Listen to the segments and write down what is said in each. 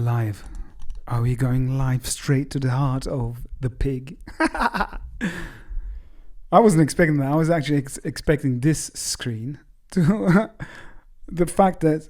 live? Are we going live straight to the heart of the pig? I wasn't expecting that. I was actually expecting this screen to the fact that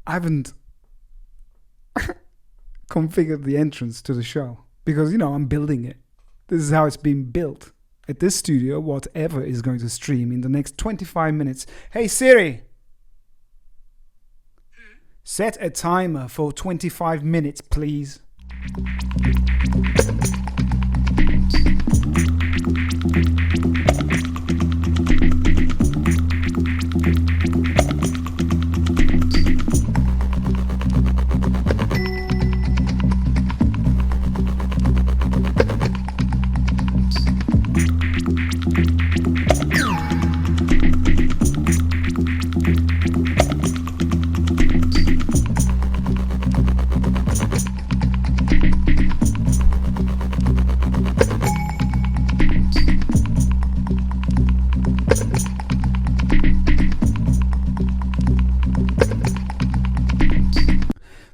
I haven't configured the entrance to the show because, you know, I'm building it. This is how it's being built. At this studio, whatever is going to stream in the next 25 minutes. Hey Siri, set a timer for 25 minutes, please.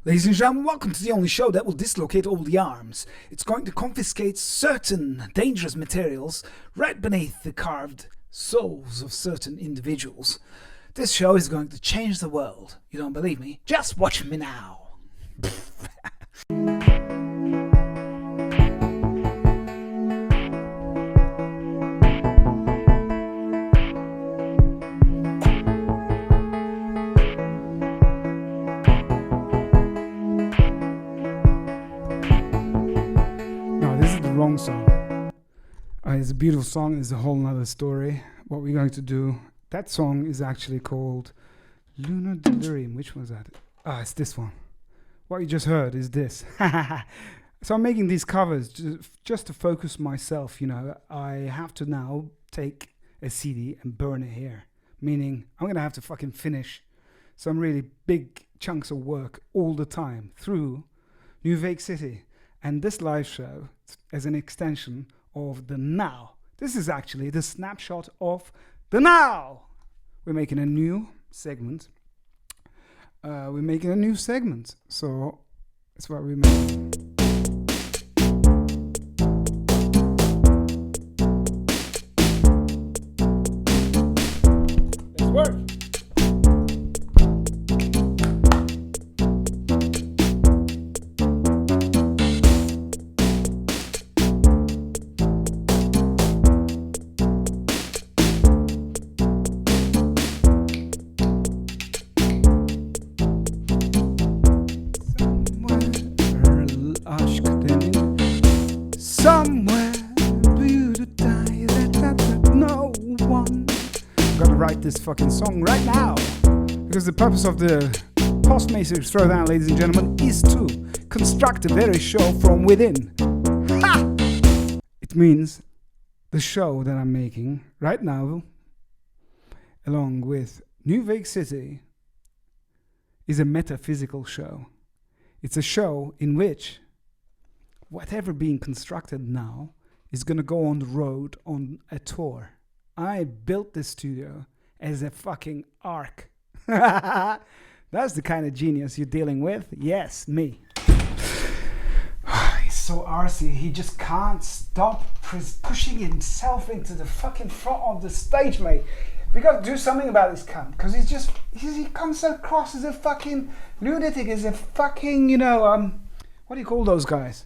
Ladies and gentlemen, welcome to the only show that will dislocate all the arms. It's going to confiscate certain dangerous materials right beneath the carved souls of certain individuals. This show is going to change the world. You don't believe me? Just watch me now. Wrong song. It's a beautiful song. It's a whole nother story. What we're going to do, that song is actually called Lunar Delirium. Which was that? It's this one. What you just heard is this. So I'm making these covers just to focus myself. You know, I have to now take a CD and burn it here, meaning I'm gonna have to fucking finish some really big chunks of work all the time through New Vague City. And this live show is an extension of the now. This is actually the snapshot of the now. We're making a new segment. So that's what we make. Let's work. This fucking song right now, because the purpose of the POST-MATRIX THROWDOWN, ladies and gentlemen, is to construct the very show from within. Ha! It means the show that I'm making right now, along with New Vague City, is a metaphysical show. It's a show in which whatever being constructed now is going to go on the road on a tour. I built this studio as a fucking ark. That's the kind of genius you're dealing with. Yes, me. He's so arsey. He just can't stop pushing himself into the fucking front of the stage, mate. We got to do something about this cunt, because he comes across as a fucking lunatic, as a fucking, you know, what do you call those guys?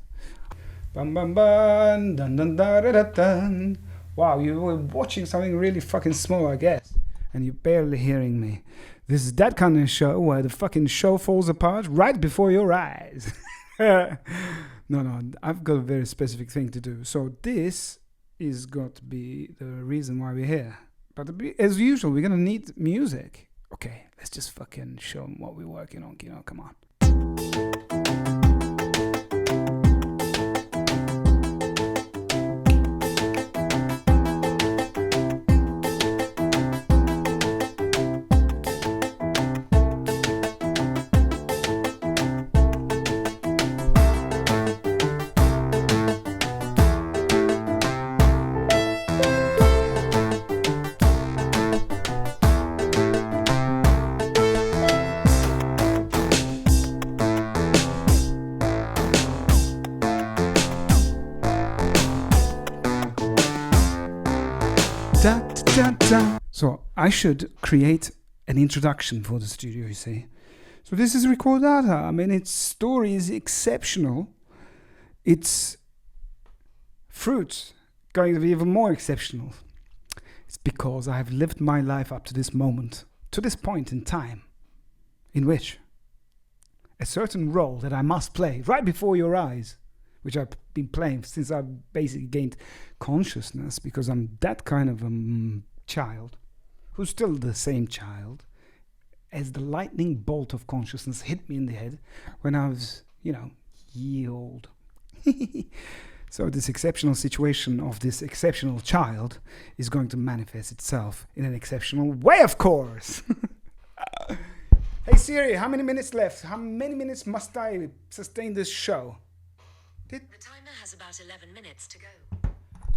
Bum bum bum, dun dun dun dun dun dun. Wow, you were watching something really fucking small, I guess. And you're barely hearing me. This is that kind of show where the fucking show falls apart right before your eyes. No, I've got a very specific thing to do. So this is got to be the reason why we're here. But as usual, we're gonna need music. Okay, let's just fucking show them what we're working on, KiNo, come on. So I should create an introduction for the studio, you see. So this is Ricordata. I mean, its story is exceptional. Its fruits going to be even more exceptional. It's because I have lived my life up to this moment, to this point in time, in which a certain role that I must play right before your eyes, which I've been playing since I've basically gained consciousness, because I'm that kind of a child who's still the same child, as the lightning bolt of consciousness hit me in the head when I was, ye old. So this exceptional situation of this exceptional child is going to manifest itself in an exceptional way, of course. Hey Siri, how many minutes left? How many minutes must I sustain this show? The timer has about 11 minutes to go.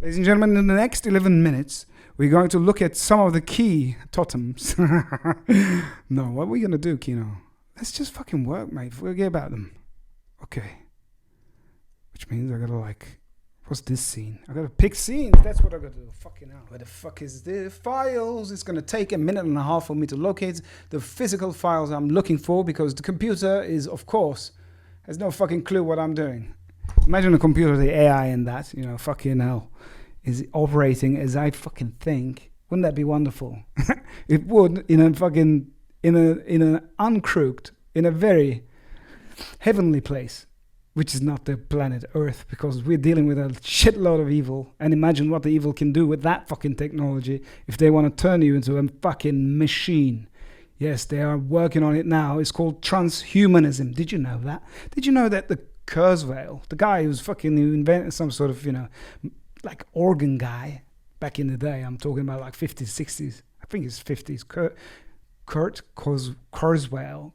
Ladies and gentlemen, in the next 11 minutes, we're going to look at some of the key totems. No, what are we going to do, KiNo? Let's just fucking work, mate. Forget about them. Okay. Which means I gotta what's this scene? I gotta pick scenes. That's what I gotta do. Fucking hell. Where the fuck is the files? It's gonna take a minute and a half for me to locate the physical files I'm looking for, because the computer is, of course, has no fucking clue what I'm doing. Imagine a computer, the AI in that, fucking hell, is operating as I fucking think. Wouldn't that be wonderful? It would, in an uncrooked, in a very heavenly place, which is not the planet Earth, because we're dealing with a shitload of evil. And imagine what the evil can do with that fucking technology if they want to turn you into a fucking machine. Yes, they are working on it now. It's called transhumanism. Did you know that? Did you know that the Kurzweil, the guy who invented some sort of, organ guy back in the day, I'm talking about 50s, 60s, I think it's 50s, Kurt Kurzweil.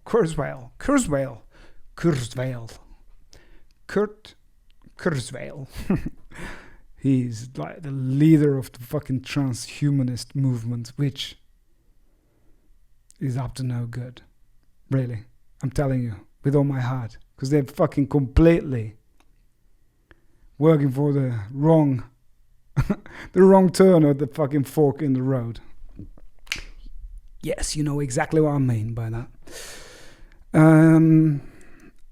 He's like the leader of the fucking transhumanist movement, which is up to no good. Really. I'm telling you, with all my heart. Because they're fucking completely working for the wrong turn of the fucking fork in the road. Yes, you know exactly what I mean by that.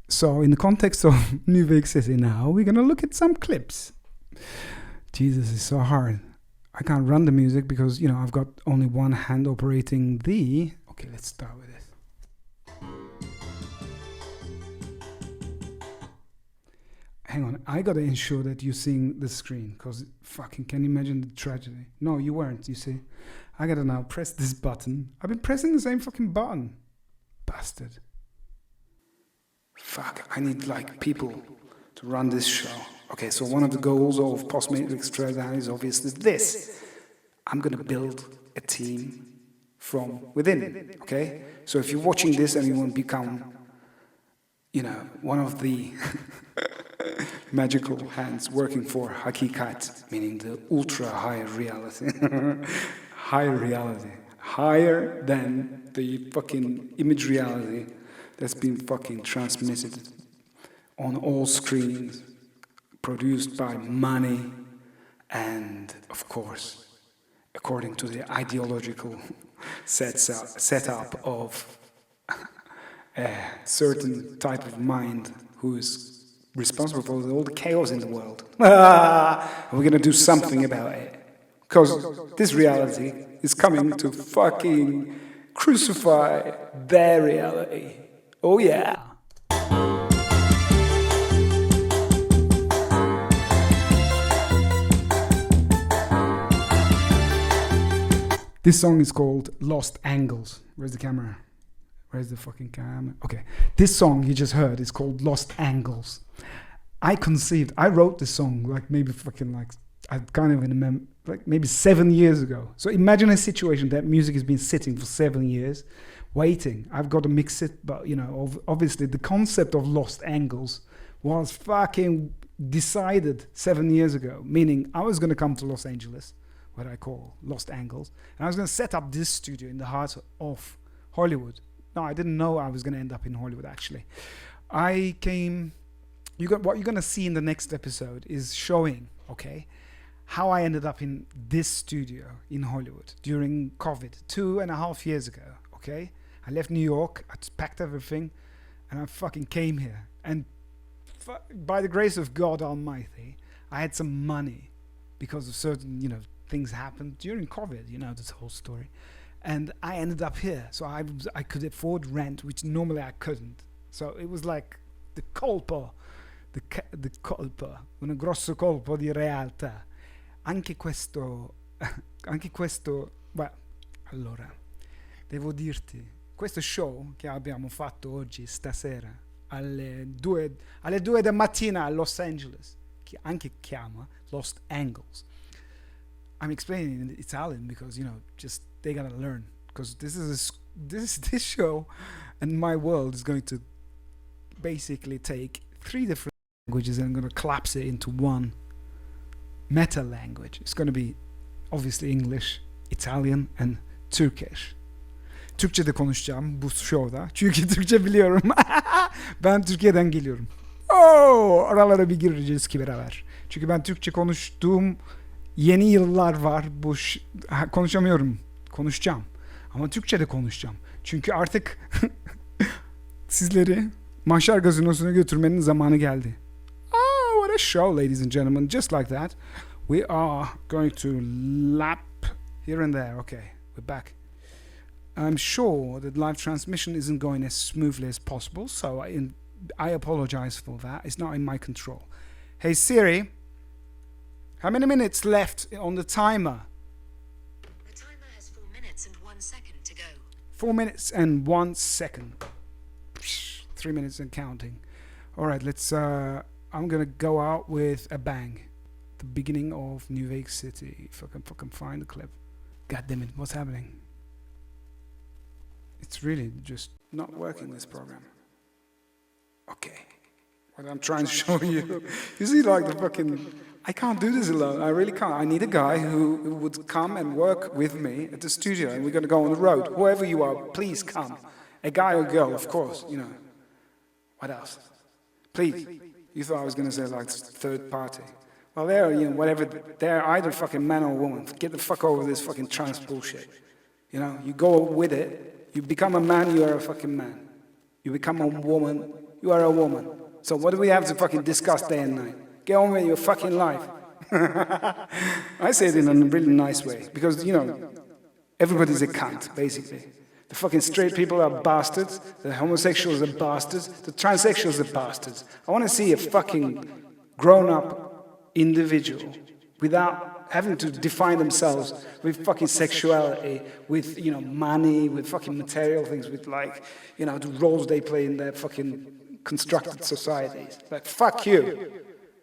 So in the context of New York City now, we're going to look at some clips. Jesus, it's so hard. I can't run the music because, I've got only one hand operating the... Okay, let's start with this. Hang on, I got to ensure that you're seeing the screen, because fucking, can you imagine the tragedy? No, you weren't, you see. I got to now press this button. I've been pressing the same fucking button. Bastard. Fuck, I need people to run this show. Okay, so one of the goals of POST-MATRIX THROWDOWN is obviously this. I'm going to build a team from within, okay? So if you're watching this and you want to become, one of the magical hands working for Hakikat, meaning the ultra high reality, higher than the fucking image reality that's been fucking transmitted on all screens, produced by money, and of course, according to the ideological setup of a certain type of mind who is responsible for all the chaos in the world. We're gonna do something about it, because this reality is coming to fucking crucify their reality. Oh yeah. This song is called Lost Angles. Where's the camera? Where's the fucking camera? Okay. This song you just heard is called Lost Angles. I wrote this song I can't even remember, maybe 7 years ago. So imagine a situation that music has been sitting for 7 years, waiting. I've got to mix it, but obviously the concept of Lost Angles was fucking decided 7 years ago, meaning I was going to come to Los Angeles, what I call Lost Angles, and I was going to set up this studio in the heart of Hollywood. No, I didn't know I was going to end up in Hollywood, actually. What you're going to see in the next episode is showing, okay, how I ended up in this studio in Hollywood during COVID 2.5 years ago. Okay, I left New York, I just packed everything, and I fucking came here. And by the grace of God Almighty, I had some money because of certain, things happened during COVID. This whole story, and I ended up here. So I could afford rent, which normally I couldn't. So it was like the colpo, the colpo, un grosso colpo di realtà. Anche questo, beh, allora, devo dirti, questo show che abbiamo fatto oggi, stasera, alle 2 del mattina a Los Angeles, che anche chiama Lost Angles. I'm explaining in Italian because, just they gotta learn. Because this show and my world is going to basically take 3 different languages and I'm going to collapse it into one meta language. It's going to be obviously English, Italian and Turkish. Türkçe'de konuşacağım bu show'da. Çünkü Türkçe biliyorum. Ben Türkiye'den geliyorum. Oralara bir gireceğiz ki beraber. Çünkü ben Türkçe konuştuğum yeni yıllar var. Konuşamıyorum. Konuşacağım. Ama Türkçe'de konuşacağım. Çünkü artık sizleri Mahşer Gazinosu'na götürmenin zamanı geldi. What a show, ladies and gentlemen. Just like that, we are going to lap here and there. Okay, we're back. I'm sure that live transmission isn't going as smoothly as possible, so I apologize for that. It's not in my control. Hey Siri, how many minutes left on the timer? The timer has 4 minutes and 1 second to go. 4 minutes and 1 second. 3 minutes and counting. All right, let's. I'm gonna go out with a bang. The beginning of New York City. If I can fucking find the clip. God damn it, what's happening? It's really just not working, this program. Okay. What I'm trying to show you. You see, like the fucking. I can't do this alone. I really can't. I need a guy who would come and work with me at the studio, and we're gonna go on the road. Whoever you are, please come. A guy or girl, of course. What else? Please. You thought I was going to say like third party. Well, whatever. They're either fucking man or woman. Get the fuck over this fucking trans bullshit. You go with it. You become a man, you are a fucking man. You become a woman, you are a woman. So what do we have to fucking discuss day and night? Get on with your fucking life. I say it in a really nice way. Because, everybody's a cunt, basically. The fucking straight people are bastards, the homosexuals are bastards, the transsexuals are bastards. I want to see a fucking grown-up individual without having to define themselves with fucking sexuality, with, money, with fucking material things, with the roles they play in their fucking constructed societies. Like, fuck you.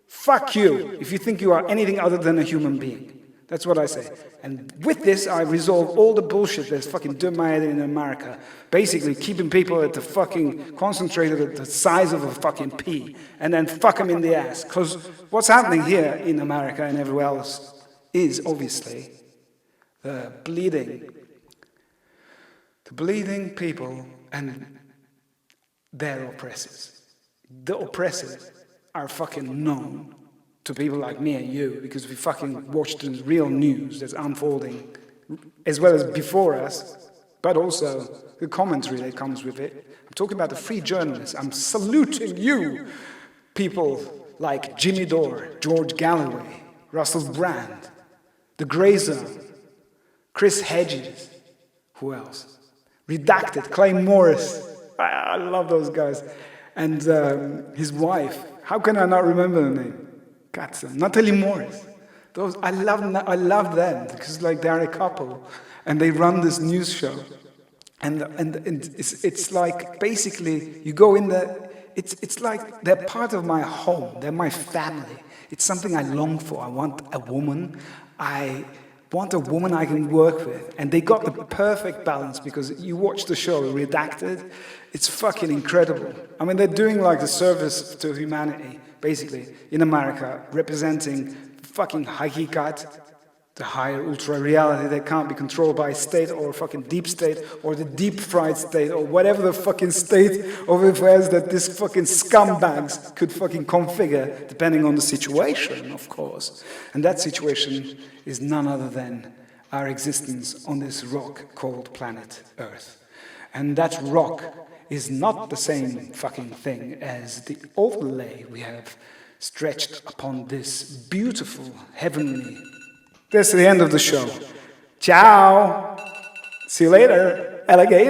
Fuck you if you think you are anything other than a human being. That's what I say. And with this, I resolve all the bullshit that's fucking doing my head in America. Basically, keeping people at the fucking, concentrated at the size of a fucking pea, and then fuck them in the ass. Because what's happening here in America and everywhere else is, obviously, the bleeding people and their oppressors. The oppressors are fucking known to people like me and you, because we fucking watch the real news that's unfolding, as well as before us, but also the commentary that comes with it. I'm talking about the free journalists. I'm saluting you, people like Jimmy Dore, George Galloway, Russell Brand, The Grey Zone, Chris Hedges, who else? Redacted, Clay Morris. I love those guys. And his wife. How can I not remember the name? Natalie Morris. Those I love them because they're a couple, and they run this news show, and it's like basically you go in there. It's like they're part of my home. They're my family. It's something I long for. I want a woman. I can work with, and they got the perfect balance because you watch the show Redacted. It's fucking incredible. I mean, they're doing like the service to humanity. Basically, in America, representing fucking hakikat, The higher ultra reality that can't be controlled by state or fucking deep state or the deep fried state or whatever the fucking state of affairs that this fucking scumbags could fucking configure depending on the situation, of course. And that situation is none other than our existence on this rock called planet Earth. And that rock is not the same fucking thing as the overlay we have stretched upon this beautiful, heavenly. That's the end of the show. Ciao! See you later, alligator!